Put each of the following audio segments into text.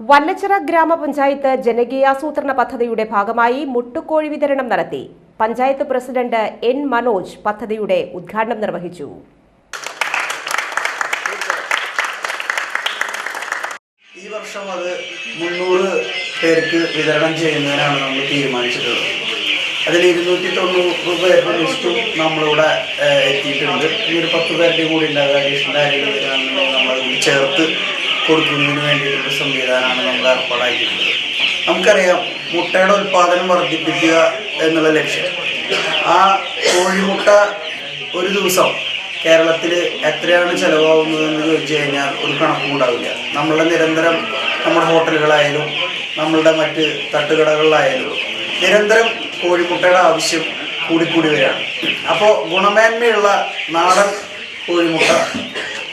വല്ലച്ചിറ ഗ്രാമപഞ്ചായത്ത് ജനകീയാസൂത്രണ പദ്ധതിയുടെ ഭാഗമായി മുട്ടുകോഴി വിതരണം നടത്തി. പഞ്ചായത്ത് പ്രസിഡന്റ് എൻ മനോജ് പദ്ധതിയുടെ ഉദ്ഘാടനം നിർവഹിച്ചു. ഈ വർഷം അത് 300 പേർക്ക് വിതരണം ചെയ്യുന്നതിനാണ് നമ്മൾ തീരുമാനിച്ചിട്ടുള്ളത്. അതിൽ 290 പേരുടെ ലിസ്റ്റും നമ്മളിവിടെ എത്തിയിട്ടുണ്ട്. ഇനി ഒരു 10 പേരുടെ കൂടി ഉണ്ടാകുക. അഡീഷണൽ ആയിട്ട് നമ്മൾ ചേർത്ത് കൊടുക്കുന്നതിന് വേണ്ടിയിട്ടുള്ള സംവിധാനമാണ് നമ്മൾ ഏർപ്പാടാക്കിയിട്ടുള്ളത്. നമുക്കറിയാം, മുട്ടയുടെ ഉൽപ്പാദനം വർദ്ധിപ്പിക്കുക എന്നുള്ള ലക്ഷ്യം. ആ കോഴിമുട്ട ഒരു ദിവസം കേരളത്തിൽ എത്രയാണ് ചിലവാകുന്നതെന്ന് ചോദിച്ചു കഴിഞ്ഞാൽ ഒരു കണക്കും ഉണ്ടാവില്ല. നമ്മളുടെ നിരന്തരം നമ്മുടെ ഹോട്ടലുകളായാലും നമ്മളുടെ മറ്റ് തട്ടുകടകളിലായാലും നിരന്തരം കോഴിമുട്ടയുടെ ആവശ്യം കൂടിക്കൂടി വരികയാണ്. അപ്പോൾ ഗുണമേന്മയുള്ള നാടൻ കോഴിമുട്ട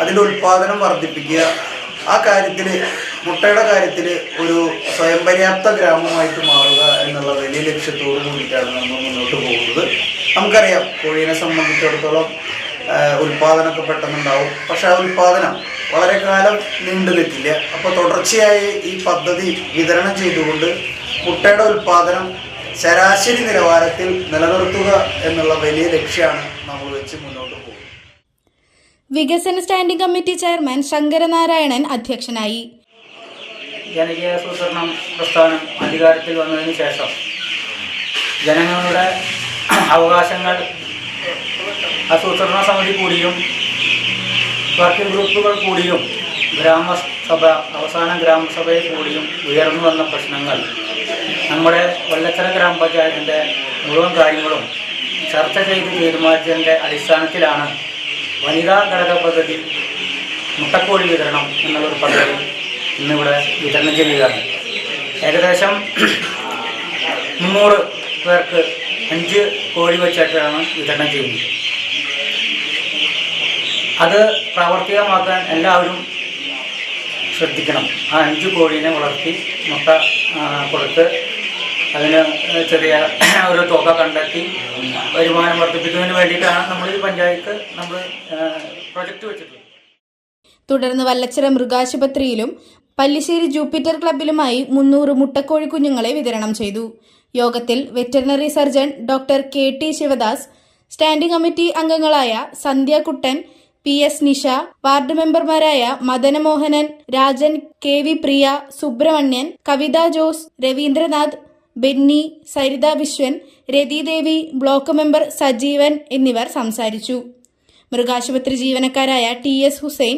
അതിൻ്റെ ഉൽപ്പാദനം വർദ്ധിപ്പിക്കുക, ആ കാര്യത്തിൽ മുട്ടയുടെ കാര്യത്തിൽ ഒരു സ്വയം പര്യാപ്ത ഗ്രാമമായിട്ട് മാറുക എന്നുള്ള വലിയ ലക്ഷ്യത്തോടു കൂടിയിട്ടാണ് നമ്മൾ മുന്നോട്ട് പോകുന്നത്. നമുക്കറിയാം, കോഴീനെ സംബന്ധിച്ചിടത്തോളം ഉൽപ്പാദനമൊക്കെ പെട്ടെന്നുണ്ടാവും. പക്ഷേ ആ ഉൽപ്പാദനം വളരെ കാലം നീണ്ടു നിൽക്കില്ല. അപ്പോൾ തുടർച്ചയായി ഈ പദ്ധതി വിതരണം ചെയ്തുകൊണ്ട് മുട്ടയുടെ ഉൽപ്പാദനം ശരാശരി നിലവാരത്തിൽ നിലനിർത്തുക എന്നുള്ള വലിയ ലക്ഷ്യമാണ് നമ്മൾ വെച്ച് മുന്നോട്ട് പോകുന്നത്. വികസന സ്റ്റാൻഡിംഗ് കമ്മിറ്റി ചെയർമാൻ ശങ്കരനാരായണൻ അധ്യക്ഷനായി. ജനകീയാസൂത്രണം പ്രസ്ഥാനം അധികാരത്തിൽ വന്നതിന് ശേഷം ജനങ്ങളുടെ അവകാശങ്ങൾ ആസൂത്രണ സമിതി കൂടിയും വർക്കിംഗ് ഗ്രൂപ്പുകൾ കൂടിയും ഗ്രാമസഭ അവസാന ഗ്രാമസഭയിൽ കൂടിയും ഉയർന്നു വന്ന പ്രശ്നങ്ങൾ നമ്മുടെ വല്ലച്ചിറ ഗ്രാമപഞ്ചായത്തിൻ്റെ മുഴുവൻ കാര്യങ്ങളും ചർച്ച ചെയ്ത് തീരുമാനിച്ചതിൻ്റെ അടിസ്ഥാനത്തിലാണ് വനിതാ ഘടക പദ്ധതി മുട്ടക്കോഴി വിതരണം എന്നുള്ളൊരു പദ്ധതി ഇന്നിവിടെ വിതരണം ചെയ്യുകയാണ്. ഏകദേശം 300 പേർക്ക് 5 കോഴി വെച്ചിട്ടാണ് വിതരണം ചെയ്യുന്നത്. അത് പ്രാവർത്തികമാക്കാൻ എല്ലാവരും ശ്രദ്ധിക്കണം. ആ 5 കോഴീനെ വളർത്തി മുട്ട കൊടുത്ത് അതിന് ചെറിയ ഒരു തുക കണ്ടെത്തി വരുമാനം വർദ്ധിപ്പിക്കുന്നതിന് വേണ്ടിയിട്ടാണ് നമ്മൾ ഈ പഞ്ചായത്ത് പ്രൊജക്റ്റ് വെച്ചിട്ടുള്ളത്. തുടർന്ന് വല്ലച്ചിറ മൃഗാശുപത്രിയിലും പല്ലിശ്ശേരി ജൂപ്പിറ്റർ ക്ലബിലുമായി 300 മുട്ടക്കോഴി കുഞ്ഞുങ്ങളെ വിതരണം ചെയ്തു. യോഗത്തിൽ veterinary surgeon doctor KT Sivadas, standing committee അംഗങ്ങളായ സന്ധ്യ കുട്ടൻ, PS നിഷ, വാർഡ് മെമ്പർമാരായ Madanamohanan, Rajan, KV Priya, Subramanian, Kavitha Jose, Ravindranath, Benny, Saritha Viswan, Rathidevi, block member Sajeevan എന്നിവർ സംസാരിച്ചു. മൃഗാശുപത്രി ജീവനക്കാരായ TS ഹുസൈൻ,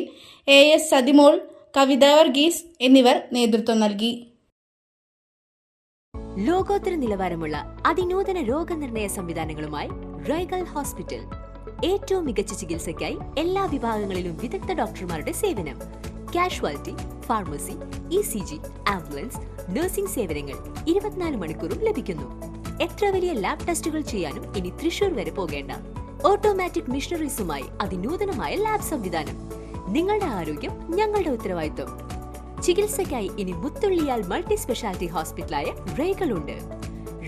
AS സതിമോൾ, കവിത വർഗീസ് എന്നിവർ നേതൃത്വം നൽകി. ലോകോത്തര നിലവാരമുള്ള അതിനൂതന രോഗനിർണയ സംവിധാനങ്ങളുമായി റൈഗൽ ഹോസ്പിറ്റൽ. ഏറ്റവും മികച്ച ചികിത്സയ്ക്കായി എല്ലാ വിഭാഗങ്ങളിലും വിദഗ്ധ ഡോക്ടർമാരുടെ സേവനം. Casualty, pharmacy, ECG, ambulance, nursing സേവനങ്ങൾ 24 മണിക്കൂറും ലഭിക്കുന്നു. എത്ര വലിയ ലാബ് ടെസ്റ്റുകൾ ചെയ്യാനും ഇനി തൃശൂർ വരെ പോകേണ്ട. ഓട്ടോമാറ്റിക് മിഷനറീസുമായി അതിനൂതനമായ ലാബ് സംവിധാനം. നിങ്ങളുടെ ആരോഗ്യം ഞങ്ങളുടെ ഉത്തരവാദിത്വം. ചികിത്സയ്ക്കായി ഇനി മുത്തുള്ളിയാൽ മൾട്ടി സ്പെഷ്യാലിറ്റി ഹോസ്പിറ്റലായ റൈഗൽ ഉണ്ട്.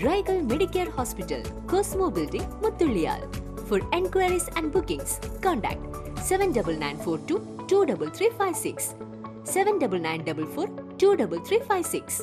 Raigal Medicare hospital, Cosmo building, Muthulliyal. For enquiries and bookings, contact 7994223356, 7994423356.